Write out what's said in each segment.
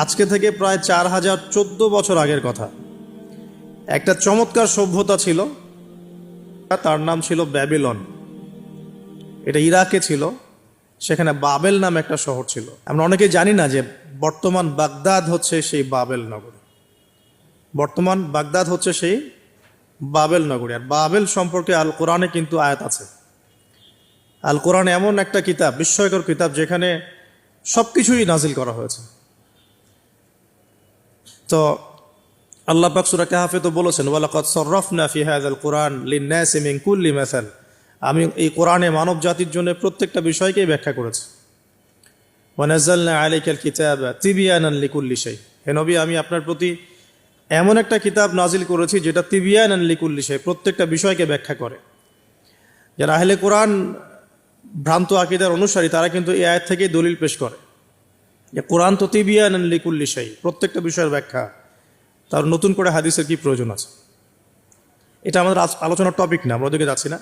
আজকে থেকে প্রায় 4014 বছর আগের কথা। একটা চমৎকার সভ্যতা ছিল, তার নাম ছিল ব্যাবিলন। এটা ইরাকে ছিল। সেখানে বাবেল নামে একটা শহর ছিল। আমরা অনেকেই জানি না যে বর্তমান বাগদাদ হচ্ছে সেই বাবেল নগরী। বর্তমান বাগদাদ হচ্ছে সেই বাবেল নগরী। আর বাবেল সম্পর্কে আল কোরআনে কিন্তু আয়াত আছে। আল কোরআন এমন একটা কিতাব, বিস্ময়কর কিতাব, যেখানে সবকিছুই নাজিল করা হয়েছে। তো আল্লাহ পাক সূরা কাহফে তো বলেছেন, ওয়ালাকাদ সাররাফনা ফি হাযাল কুরআন লিন-নাসি মিন কুল্লি মাসাল। আমি এই কোরআনে মানব জাতির জন্য প্রত্যেকটা বিষয়কেই ব্যাখ্যা করেছি। ওয়া নাযালনা আলাইকাল কিতাবা তিবয়ানান লিকুল্লি শাই। হে নবী, আমি আপনার প্রতি এমন একটা কিতাব নাজিল করেছি যেটা তিবয়ানান লিকুল্লি শাই, প্রত্যেকটা বিষয়কে ব্যাখ্যা করে। যারা আহলে কোরআন ভ্রান্ত আকীদার অনুসারী, তারা কিন্তু এই আয়াত থেকেই দলিল পেশ করে যে কোরআন তো তিবয়ানান লিকুল্লি শাই, প্রত্যেকটা বিষয়ের ব্যাখ্যা। তার নতুন করে হাদিসের কি প্রয়োজন আছে? এটা আমাদের আলোচনার টপিক না, আমরা ওদিকে যাচ্ছি না।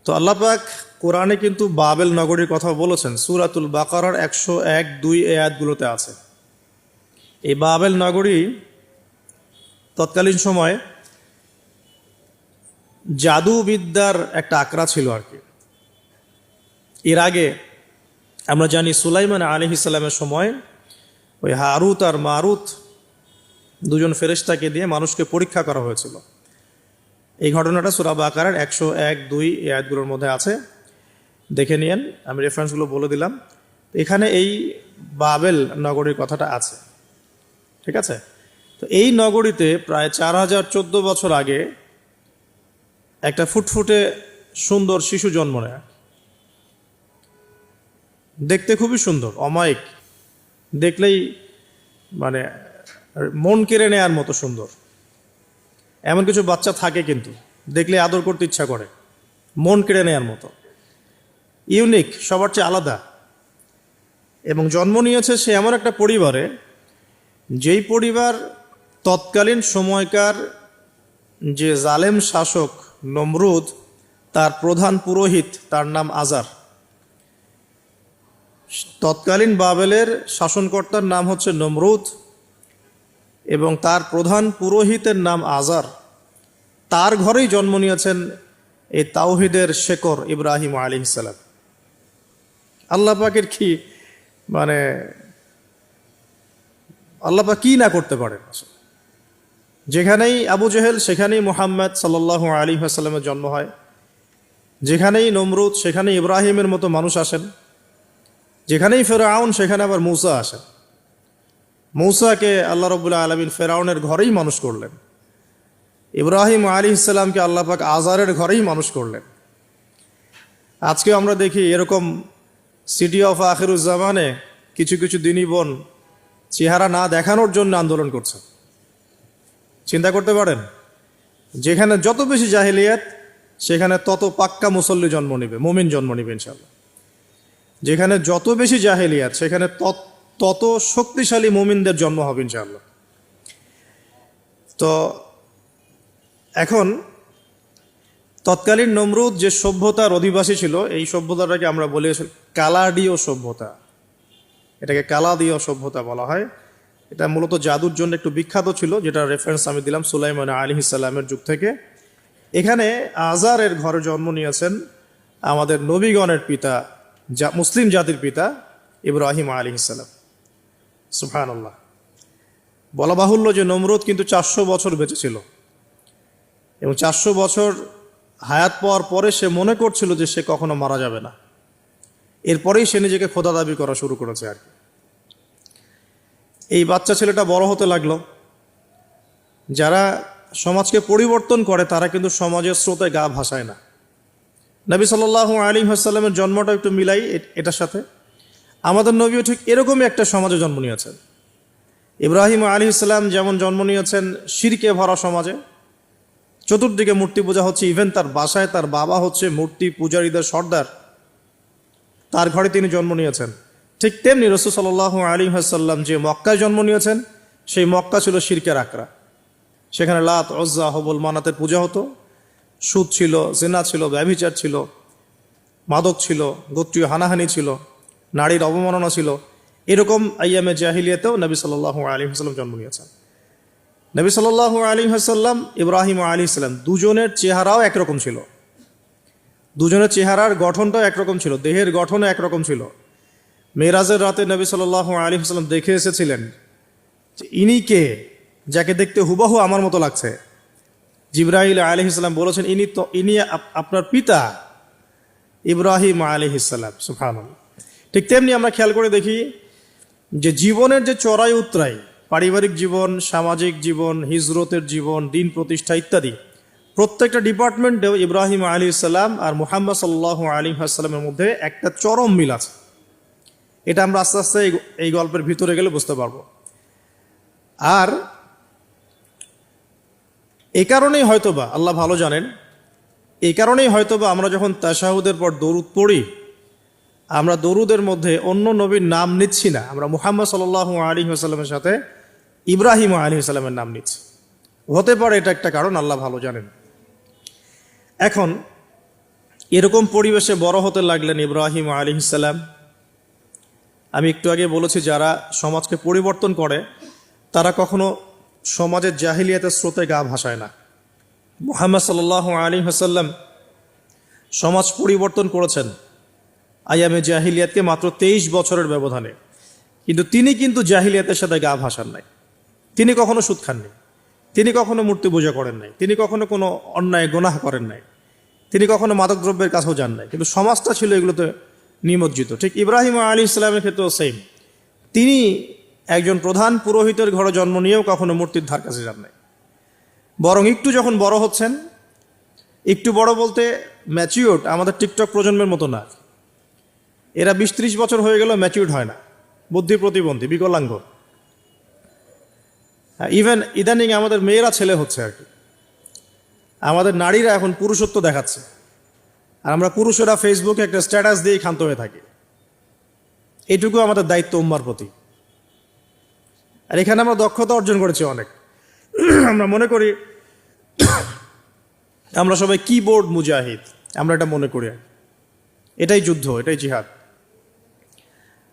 তো আল্লাহ পাক কোরআনে কিন্তু বাবেল নগরীর কথা বলেছেন। সূরাতুল বাকারার 101-2 আয়াতগুলোতে আছে। এই বাবেল নগরী তৎকালীন সময়ে জাদুবিদ্যার একটা আকড়া ছিল আর কি। এর আগে আমরা জানি সুলাইমান আলাইহিস সালামের সময় ওই হারুত আর মারুত দুজন ফেরেশতাকে দিয়ে মানুষকে পরীক্ষা করা হয়েছিল। এই ঘটনাটা সূরা বাকারার 101-2 আয়াতগুলোর মধ্যে আছে, দেখে নিয়েন। আমি রেফারেন্সগুলো বলে দিলাম। এখানে এই বাবেল নগরীর কথাটা আছে, ঠিক আছে? তো এই নগরীতে প্রায় 4014 বছর আগে একটা ফুটফুটে সুন্দর শিশু জন্ম নেয়। দেখতে খুবই সুন্দর, অমায়িক, দেখলেই মানে মন কেড়ে নেয়ার মতো সুন্দর। এমন কিছু বাচ্চা থাকে কিন্তু দেখলে আদর করতে ইচ্ছা করে, মন কেড়ে নেয়ার মতো, ইউনিক, সবার চেয়ে আলাদা। এবং জন্ম নিয়েছে সে এমন একটা পরিবারে, যেই পরিবার তৎকালীন সময়কার যে জালেম শাসক নমরুদ, তার প্রধান পুরোহিত, তার নাম আজার। তৎকালীন বাবেলের শাসনকর্তার নাম হচ্ছে নমরুদ এবং তার প্রধান পুরোহিতের নাম আজার। তার ঘরেই জন্ম নিয়েছেন এই তাওহীদের শেকড় ইব্রাহিম আলাইহিস সালাম। আল্লাহ পাকের কি মানে আল্লাহ পাক কি না করতে পারেন। যেখানেই আবু জেহেল সেখানেই মুহাম্মদ সাল্লাল্লাহু আলাইহি ওয়াসাল্লামের জন্ম হয়। যেখানেই নমরুদ সেখানেই ইব্রাহিমের মতো মানুষ আসেন। যেখানেই ফেরাউন সেখানে আবার মূসা আসেন। মূসাকে আল্লাহ রাব্বুল আলামিন ফেরাউনের ঘরেই মানুষ করলেন। ইব্রাহিম আলাইহিস সালামকে আল্লাহ পাক আজারের ঘরেই মানুষ করলেন। আজকে আমরা দেখি এরকম সিটি অফ আখিরুজ্জামানে কিছু কিছু দিনী বোন চেহারা না দেখানোর জন্য আন্দোলন করছে। চিন্তা করতে পারেন, যেখানে যত বেশি জাহেলিয়াত সেখানে তত পাক্কা মুসল্লি জন্ম নেবে, মুমিন জন্ম নেবে ইনশাআল্লাহ। যেখানে যত বেশি জাহেলিয়াত সেখানে তত শক্তিশালী মুমিনদের জন্ম হবে ইনশাআল্লাহ। তো এখন তৎকালীন নমরুদ যে সভ্যতার অধিবাসী ছিল, এই সভ্যতাটাকে আমরা বলি কালাডীয় সভ্যতা। এটাকে কালাদীয় সভ্যতা বলা হয়। এটা মূলত জাদুর জন্য একটু বিখ্যাত ছিল, যেটা রেফারেন্স আমি দিলাম সুলাইমান আলাইহিস সালামের যুগ থেকে। এখানে আজারের ঘরে জন্ম নিয়েছেন আমাদের নবীগণের পিতা, মুসলিম জাতির পিতা ইব্রাহিম আলাইহিস সালাম। সুবহানাল্লাহ। বলা বাহুল্য যে নমরুদ কিন্তু 400 বছর বেঁচে ছিল এবং 400 বছর হায়াত পাওয়ার পরে সে মনে করছিল যে সে কখনো মারা যাবে না। এরপরেই সে নিজেকে খোদা দাবি করা শুরু করেছে আর কি। এই বাচ্চা ছেলেটা বড় হতে লাগলো। যারা সমাজকে পরিবর্তন করে তারা কিন্তু সমাজের স্রোতে গা ভাসায় না। নবী সাল্লাল্লাহু আলাইহি ওয়াসাল্লামের জন্মটা একটু মিলাই এটার সাথে। আমাদের নবীও ঠিক এরকমই একটা সমাজে জন্ম নিয়েছেন। ইব্রাহিম আলাইহিস সালাম যেমন জন্ম নিয়েছেন শিরকে ভরা সমাজে, চতুর্দিকে মূর্তি পূজা হচ্ছে, ইভেন তার বাসায় তার বাবা হচ্ছে মূর্তি পূজারীদের সর্দার, তার ঘরে তিনি জন্ম নিয়েছেন। ঠিক তেমনি রাসূল সাল্লাল্লাহু আলাইহি ওয়াসাল্লাম যে মক্কায় জন্ম নিয়েছেন, সেই মক্কা ছিল শিরকের আকড়া। সেখানে লাত, উজ্জা, হবল, মানাতের পূজা হতো। সুদ ছিল, জিনা ছিল, ব্যভিচার ছিল, মাদক ছিল, গোত্রীয় হানাহানি ছিল, নারীর অবমাননা ছিল। এরকম আইয়ামে জাহিলিয়াতেও নবী সাল্লাল্লাহু আলাইহি ওয়াসাল্লাম জন্ম নিয়েছেন। নবী সাল্লাল্লাহু আলাইহি ওয়াসাল্লাম, ইব্রাহিম আলাইহিস সালাম, দুজনের চেহারাও একরকম ছিল, দুজনের চেহারার গঠনটাও একরকম ছিল, দেহের গঠনও একরকম ছিল। মেরাজের রাতে নবী সাল্লাল্লাহু আলাইহি ওয়াসাল্লাম দেখে এসেছিলেন যে ইনি কে, যাকে দেখতে হুবহু আমার মতো লাগছে। জিবরাইল আলাইহিস সালাম বলেছেন, ইনি আপনার পিতা ইব্রাহিম আলাইহিস সালাম। সুবহানাল্লাহ। ঠিক তেমনি আমরা খেয়াল করে দেখি যে জীবনের যে চড়াই উতরাই, পারিবারিক জীবন, সামাজিক জীবন, হিজরতের জীবন, দিন প্রতিষ্ঠা ইত্যাদি, প্রত্যেকটা ডিপার্টমেন্টেও ইব্রাহিম আলাইহিস সালাম আর মুহাম্মদ সাল্লাল্লাহু আলাইহি ওয়াসাল্লামের মধ্যে একটা চরম মিল আছে। এটা আমরা আস্তে আস্তে এই গল্পের ভিতরে গেলে বুঝতে পারবো। আর এই কারণেই হয়তোবা, আল্লাহ ভালো জানেন, এই কারণেই হয়তোবা আমরা যখন তাশাহুদের পর দরুদ পড়ি, আমরা দরুদের মধ্যে অন্য নবীর নাম নিচ্ছি না, আমরা মুহাম্মদ সাল্লাল্লাহু আলাইহি ওয়াসাল্লামের সাথে ইব্রাহিম আলাইহিস সালামের নাম নিচ্ছি। হতে পারে এটা একটা কারণ, আল্লাহ ভালো জানেন। এখন এরকম পরিবেশে বড় হতে লাগলেন ইব্রাহিম আলাইহিস সালাম। আমি একটু আগে বলেছি, যারা সমাজকে পরিবর্তন করে তারা কখনো সমাজের জাহিলিয়াতের স্রোতে গা ভাসায় না। মুহাম্মদ সাল্লাল্লাহু আলাইহি ওয়াসাল্লাম সমাজ পরিবর্তন করেছেন আইয়ামে জাহিলিয়াতকে মাত্র 23 বছরের ব্যবধানে, কিন্তু তিনি কিন্তু জাহিলিয়াতের সাথে গা ভাসান নাই। তিনি কখনো সুদ খাননি, তিনি কখনো মূর্তি পূজা করেন নাই, তিনি কখনো কোনো অন্যায় গুনাহ করেন নাই, তিনি কখনো মাদকদ্রব্যের কাছেও যান নাই, কিন্তু সমাজটা ছিল এগুলোতে নিমজ্জিত। ঠিক ইব্রাহিম আলাইহিস সালামের ক্ষেত্রেও সেম, তিনি একজন প্রধান পুরোহিতের ঘরে জন্ম নিয়েও কখনো মূর্তির ধার কাছে যান নাই। বরং একটু যখন বড় হচ্ছেন, একটু বড় বলতে ম্যাচিউরড, আমাদের টিকটক প্রজন্মের মতো না, এরা 20-30 বছর হয়ে গেল ম্যাচিউরড হয় না, বুদ্ধি প্রতিবন্ধী, বিকলাঙ্গ। ইভেন ইদানিং আমাদের মেয়েরা ছেলে হচ্ছে আর কি, আমাদের নারীরা এখন পুরুষত্ব দেখাচ্ছে, আর আমরা পুরুষেরা ফেসবুকে একটা স্ট্যাটাস দিয়েই ক্ষান্ত হয়ে থাকি। এইটুকু আমাদের দায়িত্ব উম্মার প্রতি। আর এখানে আমরা দক্ষতা অর্জন করেছি অনেক। আমরা মনে করি আমরা সবাই কিবোর্ড মুজাহিদ, আমরা এটা মনে করি, এটাই যুদ্ধ, এটাই জিহাদ।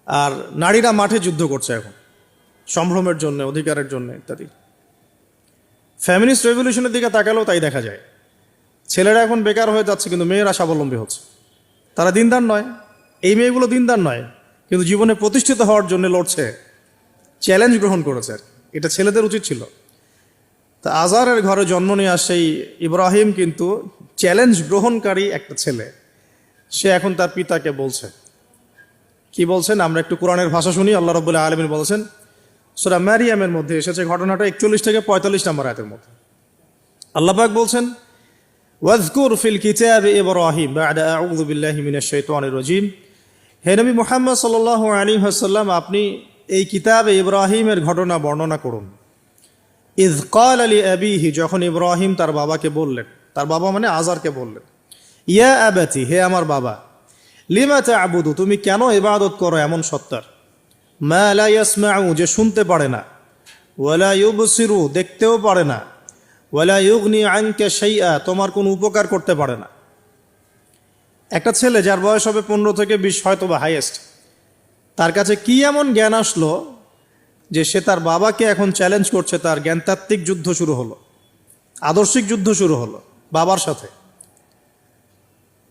আর নারীরা মাঠে যুদ্ধ করছে এখন সম্ভ্রমের জন্য, অধিকারের জন্য ইত্যাদি। ফ্যামিলিস্ট রেভলিউশনের দিকে তাকালেও তাই দেখা যায়। ছেলেরা এখন বেকার হয়ে যাচ্ছে, কিন্তু মেয়েরা স্বাবলম্বী হচ্ছে। তারা দিনদার নয়, এই মেয়েগুলো দিনদার নয়, কিন্তু জীবনে প্রতিষ্ঠিত হওয়ার জন্য লড়ছে, চ্যালেঞ্জ গ্রহণ করেছে। এটা ছেলেদের উচিত ছিল। তা আজারের ঘরে জন্ম নিয়ে সেই ইব্রাহিম কিন্তু চ্যালেঞ্জ গ্রহণকারী একটা ছেলে। সে এখন তার পিতাকে বলছে, কি বলছেন আমরা একটু কোরআনের ভাষা শুনি। আল্লাহ রাব্বুল আলামিন বলেছেন, সূরা মারিয়ামের মধ্যে এসেছে ঘটনাটা 41 থেকে 45 নম্বর আয়াতের মধ্যে। আল্লাহ পাক বলছেন, ওয়াজকুর ফিল কিতাবি ইব্রাহিম বা'দা আউযু বিল্লাহি মিনাশ শাইতানির রাজীম। হে নবী মুহাম্মদ সাল্লাল্লাহু আলাইহি ওয়াসাল্লাম, আপনি এই কিতাবে ইব্রাহিমের ঘটনা বর্ণনা করুন। ইয ক্বালা লি আবিহি, যখন ইব্রাহিম তার বাবাকে বললেন, তার বাবা মানে আজারকে বললেন, ইয়া আবাতি, হে আমার বাবা, লিমা তা'বুদু, তুমি কেন ইবাদত করো এমন সত্তার, মা লা ইয়াসমাউ, যে শুনতে পারে না, ওয়ালা ইউবসিরু, দেখতেও পারে না, ওয়ালা ইউগনি আনকা শাইআ, তোমার কোনো উপকার করতে পারে না। একটা ছেলে যার বয়স হবে 15 থেকে 20, হয়তো বা হাইয়েস্ট, তার কাছে কি এমন জ্ঞান আসলো যে সে তার বাবাকে এখন চ্যালেঞ্জ করছে, তার জ্ঞানতাত্ত্বিক যুদ্ধ শুরু হলো, আদর্শিক যুদ্ধ শুরু হলো বাবার সাথে।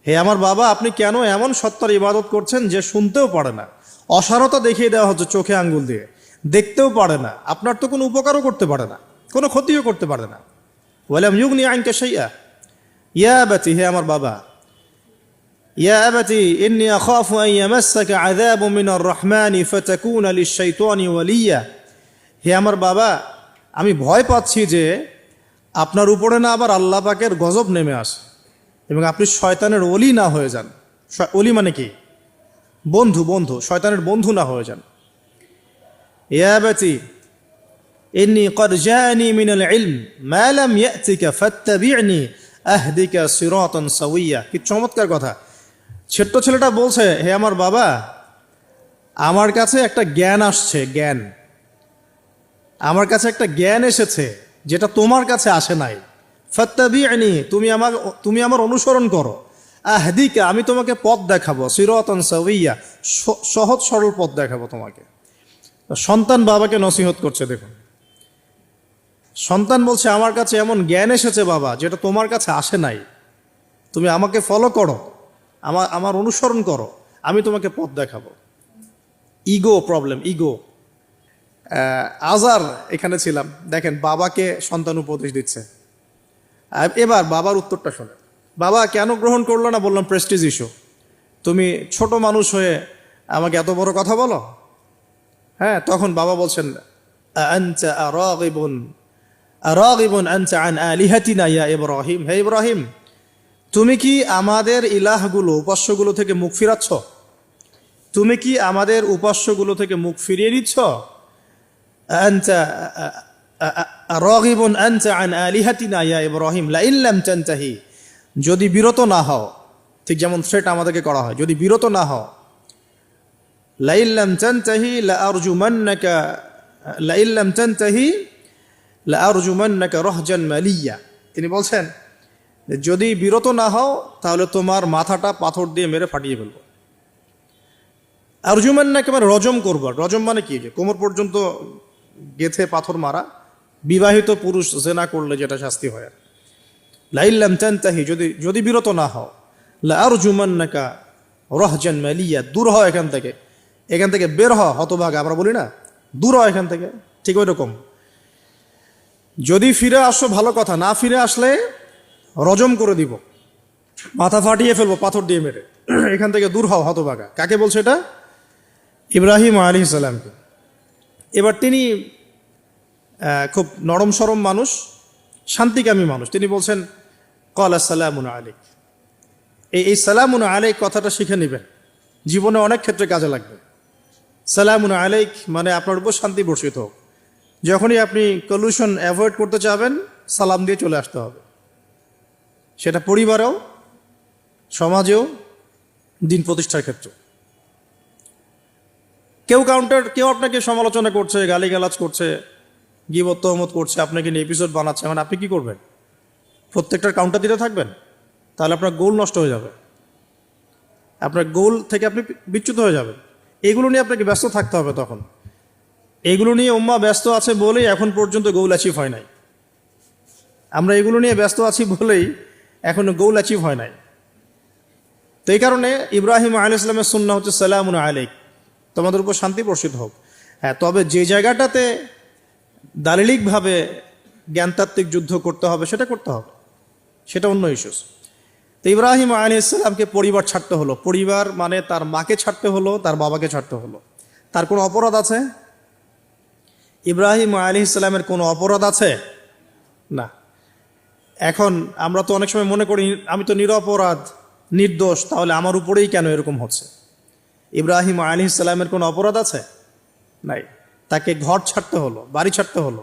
হে আমার বাবা, আপনি কেন এমন সত্তার ইবাদত করছেন যে শুনতেও পারে না, অসারতা দেখিয়ে দেওয়া হচ্ছে চোখে আঙ্গুল দিয়ে, দেখতেও পারে না, আপনার তো কোনো উপকারও করতে পারে না, কোনো ক্ষতিও করতে পারে না। ওয়ালাম ইউগনি আনকা শাইআ, ইয়া আবাতি, হে আমার বাবা, ইয়া আবাতি ইন্নী আখাফু আন ইয়ামাসসাকা আযাবুম মিনার রাহমানি ফাতাকুনা লিশ-শাইতানি ওয়ালিয়্যা, হে আমার বাবা, আমি ভয় পাচ্ছি যে আপনার উপরে না আবার আল্লাহ পাকের গজব নেমে আসে এবং আপনি শয়তানের ওলি না হয়ে যান। ওলি মানে কি? বন্ধু, বন্ধু, শয়তানের বন্ধু না হয়ে যান। ইয়া আবাতি ইন্নী ক্বাদ জাআনি মিনাল ইলম মা লাম ইয়াতিকা ফাত্তাবি'নি আহদিকা সিরাতান সাওয়্যা। কি চমৎকার কথা! ছোট্ট ছেলেটা বলছে, হে আমার বাবা, আমার কাছে একটা জ্ঞান আসছে, জ্ঞান, আমার কাছে একটা জ্ঞান এসেছে যেটা তোমার কাছে আসে নাই। ফাত্তাবি'নি, তুমি আমার অনুসরণ করো। আহদিকা, আমি তোমাকে পথ দেখাবো। সিরাতান সাওয়্যা, সহজ সরল পথ দেখাবো তোমাকে। সন্তান বাবাকে নসিহত করছে, দেখুন সন্তান বলছে আমার কাছে এমন জ্ঞান এসেছে বাবা যেটা তোমার কাছে আসে নাই, তুমি আমাকে ফলো করো, আমার অনুসরণ করো, আমি তোমাকে পথ দেখাবো। Ego problem, ego. আজার এখানে ছিলাম, দেখেন বাবাকে সন্তান উপদেশ দিচ্ছে। এবার বাবার উত্তরটা শোনেন। বাবা কেন গ্রহণ করলো না? বললাম প্রেস্টিজ ইস্যু। তুমি ছোট মানুষ হয়ে আমাকে এত বড় কথা বলো। হ্যাঁ, তখন বাবা বলছেন আনতা রাগিবুন আনতা আন আলিহাতিনা ইয়া ইব্রাহিম, হে ইব্রাহিম তুমি কি আমাদের ইলাহগুলো, উপাস্যগুলো থেকে মুখ ফিরাচ্ছ? তুমি কি আমাদের উপাস্যগুলো থেকে মুখ ফিরিয়ে দিচ্ছ? আনতা রাগিবুন আনতা আন আলিহাতিনা ইয়া ইব্রাহিম লা ইন লাম তানতাহি, যদি বিরত না হও, ঠিক যেমন থ্রেট আমাদেরকে করা হয়, যদি বিরত না হও, লা ইন লাম তানতাহি লা আরজুমান্নাকা লা ইন লাম তানতাহি লা আরজুমান্নাকা রাহজান মালিয়া। তিনি বলছেন যদি বিরত না হও তাহলে তোমার মাথাটা পাথর দিয়ে মেরে ফাটিয়ে ফেলবো। আরজুমান্নাকা মানে রজম করবো। রজম মানে কি? যে কোমর পর্যন্ত গেথে পাথর মারা, বিবাহিত পুরুষ জেনা করলে যেটা শাস্তি হয়। লা ইন লাম তানতাহি, যদি বিরত না হও, লা আরজুমান্নাকা রাহজান মালিয়া, দূর হও এখান থেকে বের হও হতভাগা, আমরা বলি না দূর হও এখান থেকে, ঠিক ওই রকম। যদি ফিরে আসো ভালো কথা, না ফিরে আসলে রজম করে দিব, মাথা ফাটিয়ে ফেলবো পাথর দিয়ে মেরে, এখান থেকে দূর হও হতভাগা। কাকে বলছে এটা? ইব্রাহিম আলাইহিস সালামকে। এবার তিনি খুব নরম সরম মানুষ, শান্তিকামী মানুষ, তিনি বলছেন ক্বালা সালামুন আলাইক। এই সালামুন আলাইক কথাটা শিখে নেবেন, জীবনে অনেক ক্ষেত্রে কাজে লাগবে। সালামুন আলাইক মানে আপনার উপর শান্তি বর্ষিত হোক। যখনই আপনি কলিউশন অ্যাভয়েড করতে চাবেন, সালাম দিয়ে চলে আসতে হবে, সেটা পরিবারেও, সমাজেও, দিন প্রতিষ্ঠার ক্ষেত্রে। কেউ আপনাকে সমালোচনা করছে, গালিগালাজ করছে, গীবত তহমত করছে, আপনাকে নিয়ে এপিসোড বানাচ্ছে, মানে আপনি কি করবেন? প্রত্যেকটার কাউন্টার দিতে থাকবেন? তাহলে আপনার গোল নষ্ট হয়ে যাবে, আপনার গোল থেকে আপনি বিচ্যুত হয়ে যাবেন। এগুলো নিয়ে আপনাকে ব্যস্ত থাকতে হবে। তখন এগুলো নিয়ে উম্মাহ ব্যস্ত আছে বলেই এখন পর্যন্ত গোল অ্যাচিভ হয় নাই। আমরা এগুলো নিয়ে ব্যস্ত আছি বলেই এখনো গোল অ্যাচিভ হয় নাই। তো এই কারণে ইব্রাহিম আলাইহিস সালামের সুন্নাহ হচ্ছে সালামুন আলাইক, তোমাদের উপর শান্তি বর্ষিত হোক। হ্যাঁ, তবে যে জায়গাটাতে দালিলিকভাবে জ্ঞানতাত্ত্বিক যুদ্ধ করতে হবে সেটা করতে হবে, সেটা অন্য ইস্যুস। তো ইব্রাহিম আলাইহিস সালামকে পরিবার ছাড়তে হলো। পরিবার মানে তার মাকে ছাড়তে হলো, তার বাবাকে ছাড়তে হলো। তার কোনো অপরাধ আছে? ইব্রাহিম আলাইহিস সালামের কোনো অপরাধ আছে? না। এখন আমরা তো অনেক সময় মনে করি আমি তো নিরপরাধ, নির্দোষ, তাহলে আমার উপরেই কেন এরকম হচ্ছে? ইব্রাহিম আলাইহিস সালামের কোনো অপরাধ আছে? নাই। তাকে ঘর ছাড়তে হলো, বাড়ি ছাড়তে হলো,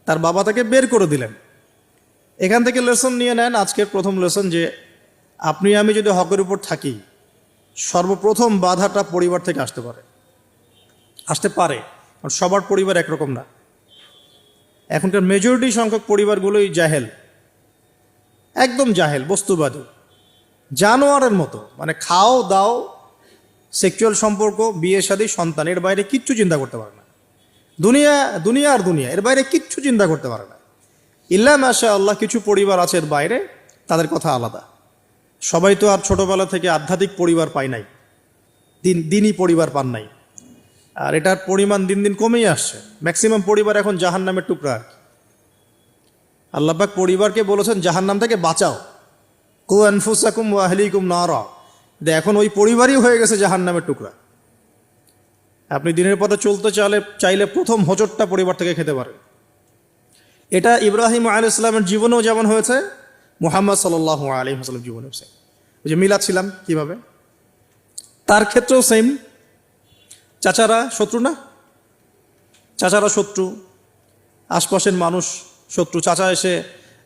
তার বাবা তাকে বের করে দিলেন। এখান থেকে লেসন নিয়ে নেন, আজকের প্রথম লেসন, যে আপনি আমি যদি হকের উপর থাকি, সর্বপ্রথম বাধাটা পরিবার থেকে আসতে পারে। কারণ সবার পরিবার একরকম না। এখনকার মেজরিটি সংখ্যক পরিবারগুলোই জাহেল, একদম জাহেল, বস্তুবাদী, জানোয়ারের মতো। মানে খাও দাও, সেক্সুয়াল সম্পর্ক, বিয়ে শাদী, সন্তান, এর বাইরে কিচ্ছু চিন্তা করতে পারে না। দুনিয়া আর দুনিয়া, এর বাইরে কিচ্ছু চিন্তা করতে পারে না। ইল্লা মাশা আল্লাহ, কিছু পরিবার আছে এর বাইরে, তাদের কথা আলাদা। সবাই তো আর ছোটবেলা থেকে আধ্যাত্মিক পরিবার পায় নাই, দিনই পরিবার পান নাই। আর এটার পরিমাণ দিন দিন কমেই আসছে। ম্যাক্সিমাম পরিবার এখন জাহান্নামের টুকরা আর কি। আল্লাহ পাক পরিবারকে বলেছেন জাহান্নাম থেকে বাঁচাও, কু আনফুসাকুম ওয়া আহলিকুম নারা। এখন ওই পরিবারই হয়ে গেছে জাহান্নামের টুকরা। আপনি দিনের পথে চলতে চাইলে প্রথম হোঁচটটা পরিবার থেকে খেতে পারেন। এটা ইব্রাহিম আলাইহিস সালামের জীবনেও যেমন হয়েছে, মুহাম্মদ সাল্লাল্লাহু আলাইহি ওয়াসাল্লাম জীবনে হয়েছে। ওই যে মিলাদ ছিলাম কিভাবে, তার ক্ষেত্রেও সেম। চাচারা শত্রু না? চাচারা শত্রু, আশপাশের মানুষ শত্রু। চাচা এসে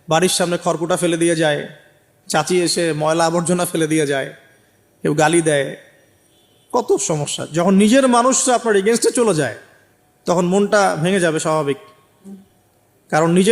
বাড়ির সামনে খড়কুটা ফেলে দিয়ে যায়, চাচি এসে ময়লা আবর্জনা ফেলে দিয়ে যায়, কেউ গালি দেয়, কত সমস্যা। যখন নিজের মানুষরা আপনার এগেনস্টে চলে যায় তখন মনটা ভেঙে যাবে, স্বাভাবিক। কারণ নিজের